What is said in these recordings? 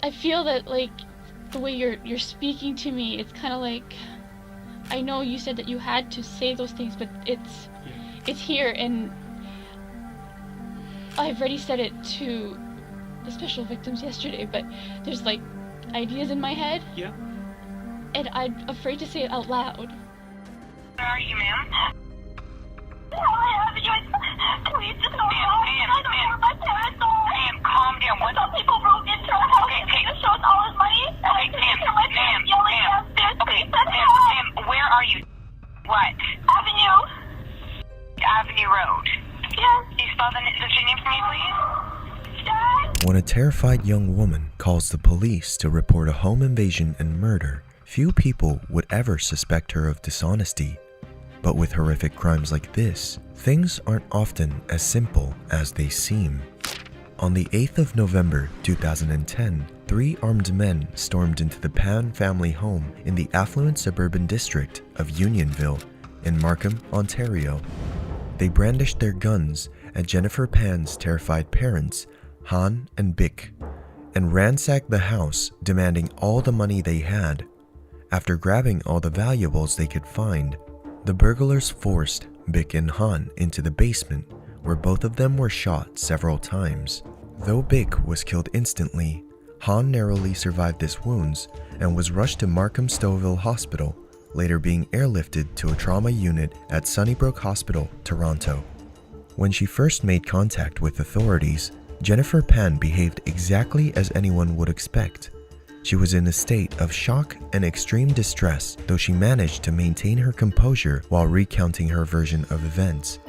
I feel that, like, the way you're speaking to me, it's kind of like, I know you said that you had to say those things, but it's here, and I've already said it to the special victims yesterday, but there's, like, ideas in my head. Yeah. And I'm afraid to say it out loud. Where are you, ma'am? Please just don't call me. I don't know where my parents are. Ma'am, calm down. What? Some people broke into our house and they just showed all his money. And I can hear my parents yelling downstairs. Please send help. Ma'am, where are you? What? Avenue. Avenue Road. Yes. Can you spell the street name for me, please? Dad. When a terrified young woman calls the police to report a home invasion and murder, few people would ever suspect her of dishonesty. But with horrific crimes like this, things aren't often as simple as they seem. On the 8th of November 2010, 3 armed men stormed into the Pan family home in the affluent suburban district of Unionville in Markham, Ontario. They brandished their guns at Jennifer Pan's terrified parents, Han and Bick, and ransacked the house, demanding all the money they had. After grabbing all the valuables they could find, the burglars forced Bick and Han into the basement, where both of them were shot several times. Though Bick was killed instantly, Han narrowly survived his wounds and was rushed to Markham Stouffville Hospital, later being airlifted to a trauma unit at Sunnybrook Hospital, Toronto. When she first made contact with authorities, Jennifer Pan behaved exactly as anyone would expect. She was in a state of shock and extreme distress, though she managed to maintain her composure while recounting her version of events.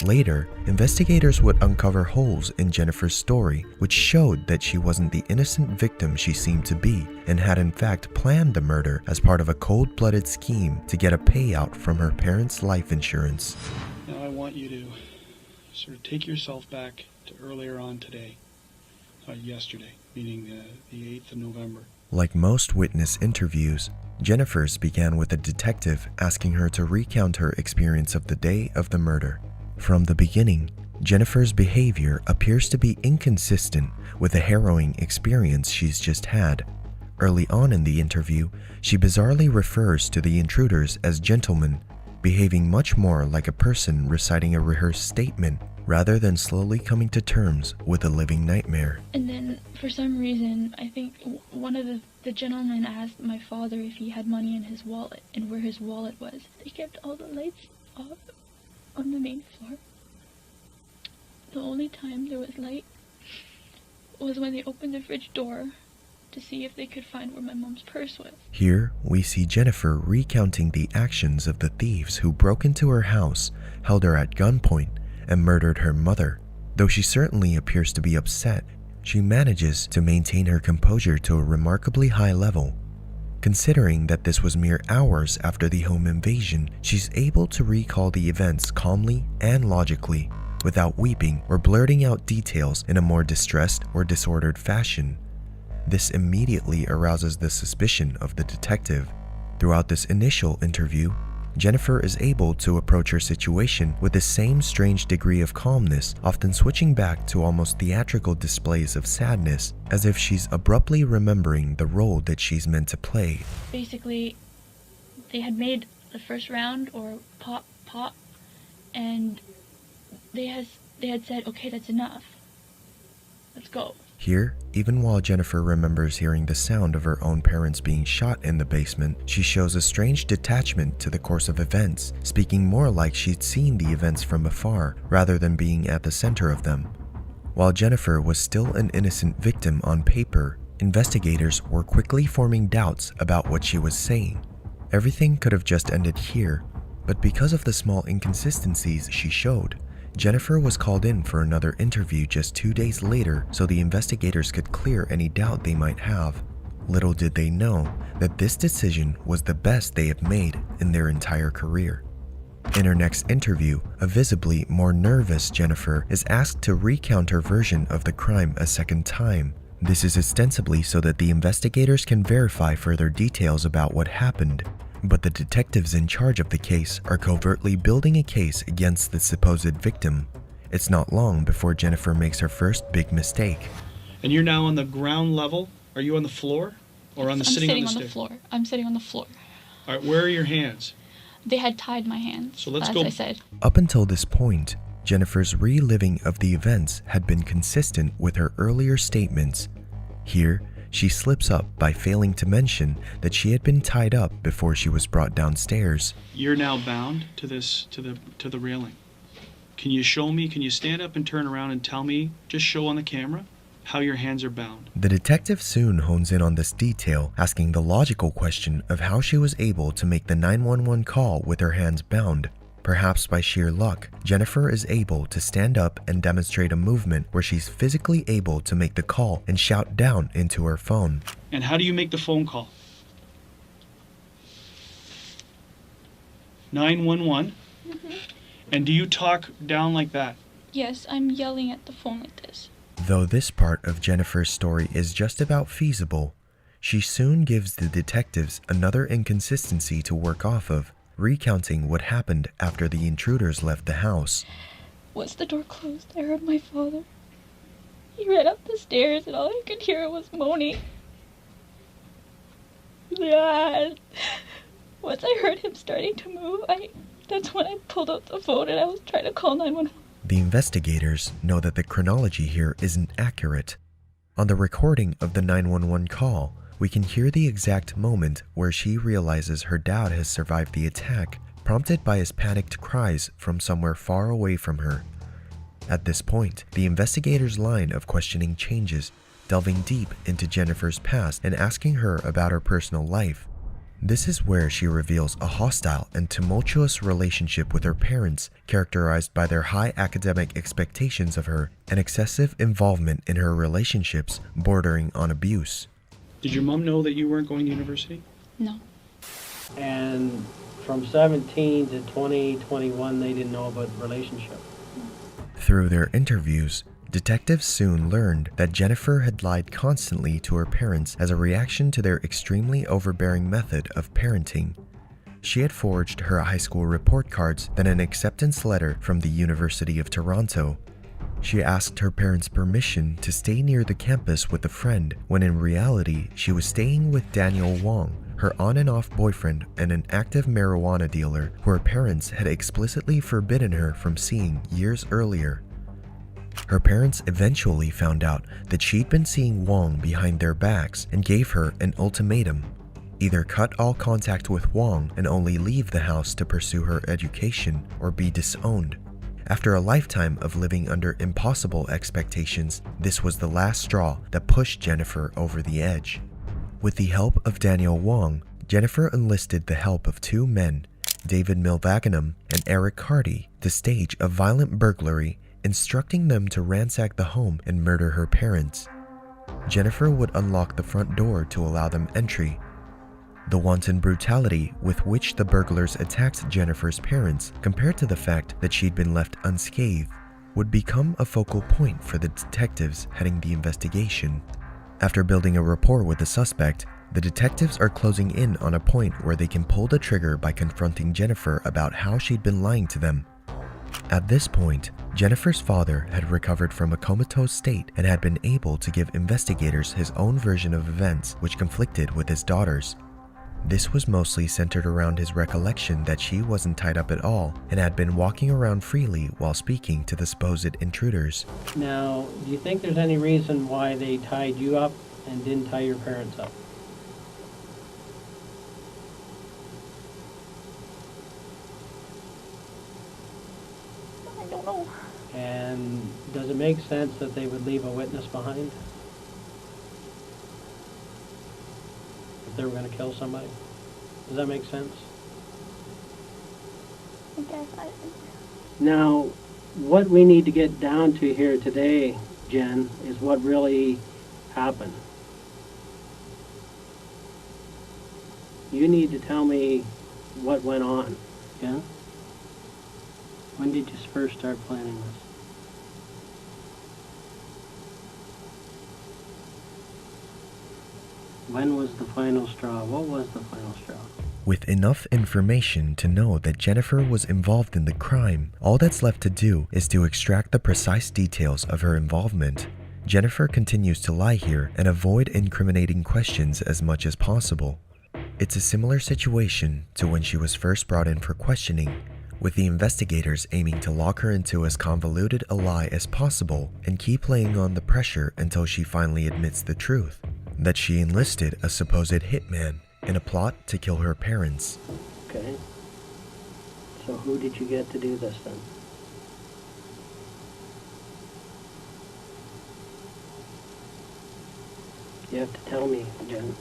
Later, investigators would uncover holes in Jennifer's story, which showed that she wasn't the innocent victim she seemed to be, and had in fact planned the murder as part of a cold-blooded scheme to get a payout from her parents' life insurance. Now I want you to sort of take yourself back to earlier on today, yesterday, meaning the 8th of November. Like most witness interviews, Jennifer's began with a detective asking her to recount her experience of the day of the murder. From the beginning, Jennifer's behavior appears to be inconsistent with the harrowing experience she's just had. Early on in the interview, she bizarrely refers to the intruders as gentlemen, behaving much more like a person reciting a rehearsed statement rather than slowly coming to terms with a living nightmare. And then, for some reason, I think one of the gentlemen asked my father if he had money in his wallet and where his wallet was. They kept all the lights off on the main floor. The only time there was light was when they opened the fridge door to see if they could find where my mom's purse was. Here, we see Jennifer recounting the actions of the thieves who broke into her house, held her at gunpoint, and murdered her mother. Though she certainly appears to be upset, she manages to maintain her composure to a remarkably high level. Considering that this was mere hours after the home invasion, she's able to recall the events calmly and logically, without weeping or blurting out details in a more distressed or disordered fashion. This immediately arouses the suspicion of the detective. Throughout this initial interview, Jennifer is able to approach her situation with the same strange degree of calmness, often switching back to almost theatrical displays of sadness, as if she's abruptly remembering the role that she's meant to play. Basically, they had made the first round, or pop, and they had said, okay, that's enough. Let's go. Here, even while Jennifer remembers hearing the sound of her own parents being shot in the basement, she shows a strange detachment to the course of events, speaking more like she'd seen the events from afar rather than being at the center of them. While Jennifer was still an innocent victim on paper, investigators were quickly forming doubts about what she was saying. Everything could have just ended here, but because of the small inconsistencies she showed, Jennifer was called in for another interview just 2 days later so the investigators could clear any doubt they might have. Little did they know that this decision was the best they have made in their entire career. In her next interview, a visibly more nervous Jennifer is asked to recount her version of the crime a second time. This is ostensibly so that the investigators can verify further details about what happened. But the detectives in charge of the case are covertly building a case against the supposed victim. It's not long before Jennifer makes her first big mistake. And you're now on the ground level, Are you on the floor or on the I'm sitting on the the stair? floor. I'm sitting on the floor. All right, where are your hands? They had tied my hands, So let's as go- I said. Up until this point, Jennifer's reliving of the events had been consistent with her earlier statements. Here, she slips up by failing to mention that she had been tied up before she was brought downstairs. You're now bound to the railing. Can you show me, can you stand up and turn around and tell me, just show on the camera, how your hands are bound? The detective soon hones in on this detail, asking the logical question of how she was able to make the 911 call with her hands bound. Perhaps by sheer luck, Jennifer is able to stand up and demonstrate a movement where she's physically able to make the call and shout down into her phone. And how do you make the phone call? 911? And do you talk down like that? Yes, I'm yelling at the phone like this. Though this part of Jennifer's story is just about feasible, she soon gives the detectives another inconsistency to work off of, recounting what happened after the intruders left the house. Once the door closed, I heard my father. He ran up the stairs and all I could hear was moaning. God. Once I heard him starting to move, that's when I pulled out the phone and I was trying to call 911. The investigators know that the chronology here isn't accurate. On the recording of the 911 call, we can hear the exact moment where she realizes her dad has survived the attack, prompted by his panicked cries from somewhere far away from her. At this point, the investigators' line of questioning changes, delving deep into Jennifer's past and asking her about her personal life. This is where she reveals a hostile and tumultuous relationship with her parents, characterized by their high academic expectations of her and excessive involvement in her relationships bordering on abuse. Did your mom know that you weren't going to university? No. And from 17 to 20, 21, they didn't know about the relationship. Through their interviews, detectives soon learned that Jennifer had lied constantly to her parents as a reaction to their extremely overbearing method of parenting. She had forged her high school report cards, then an acceptance letter from the University of Toronto. She asked her parents' permission to stay near the campus with a friend, when in reality she was staying with Daniel Wong, her on and off boyfriend and an active marijuana dealer who her parents had explicitly forbidden her from seeing years earlier. Her parents eventually found out that she'd been seeing Wong behind their backs and gave her an ultimatum: either cut all contact with Wong and only leave the house to pursue her education, or be disowned. After a lifetime of living under impossible expectations, this was the last straw that pushed Jennifer over the edge. With the help of Daniel Wong, Jennifer enlisted the help of two men, David Milvaganam and Eric Hardy, to stage a violent burglary, instructing them to ransack the home and murder her parents. Jennifer would unlock the front door to allow them entry. The wanton brutality with which the burglars attacked Jennifer's parents, compared to the fact that she'd been left unscathed, would become a focal point for the detectives heading the investigation. After building a rapport with the suspect, the detectives are closing in on a point where they can pull the trigger by confronting Jennifer about how she'd been lying to them. At this point, Jennifer's father had recovered from a comatose state and had been able to give investigators his own version of events, which conflicted with his daughter's. This was mostly centered around his recollection that she wasn't tied up at all and had been walking around freely while speaking to the supposed intruders. Now, do you think there's any reason why they tied you up and didn't tie your parents up? I don't know. And does it make sense that they would leave a witness behind? If they were going to kill somebody? Does that make sense? I guess Now, what we need to get down to here today, Jen, is what really happened. You need to tell me what went on, yeah? When did you first start planning this? When was the final straw? What was the final straw? With enough information to know that Jennifer was involved in the crime, all that's left to do is to extract the precise details of her involvement. Jennifer continues to lie here and avoid incriminating questions as much as possible. It's a similar situation to when she was first brought in for questioning, with the investigators aiming to lock her into as convoluted a lie as possible and keep laying on the pressure until she finally admits the truth, that she enlisted a supposed hitman in a plot to kill her parents. Okay. So who did you get to do this then? You have to tell me, Jen.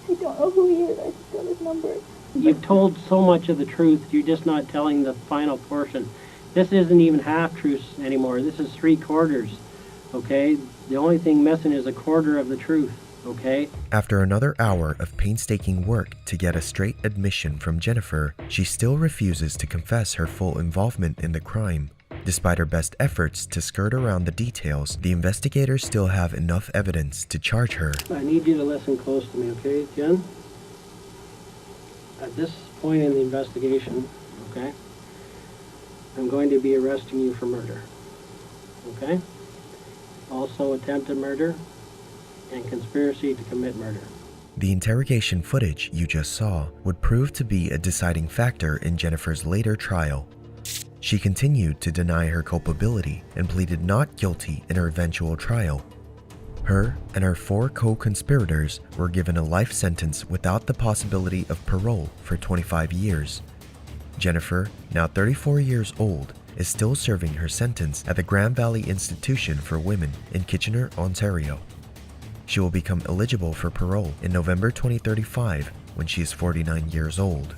I don't know who he is. I just got his number. You've told so much of the truth, you're just not telling the final portion. This isn't even half-truths anymore. This is 3/4, okay? The only thing missing is 1/4 of the truth, okay? After another hour of painstaking work to get a straight admission from Jennifer, she still refuses to confess her full involvement in the crime. Despite her best efforts to skirt around the details, the investigators still have enough evidence to charge her. I need you to listen close to me, okay, Jen? At this point in the investigation, okay, I'm going to be arresting you for murder, okay? Also attempted murder and conspiracy to commit murder. The interrogation footage you just saw would prove to be a deciding factor in Jennifer's later trial. She continued to deny her culpability and pleaded not guilty in her eventual trial. Her and her 4 co-conspirators were given a life sentence without the possibility of parole for 25 years. Jennifer, now 34 years old, is still serving her sentence at the Grand Valley Institution for Women in Kitchener, Ontario. She will become eligible for parole in November 2035 when she is 49 years old.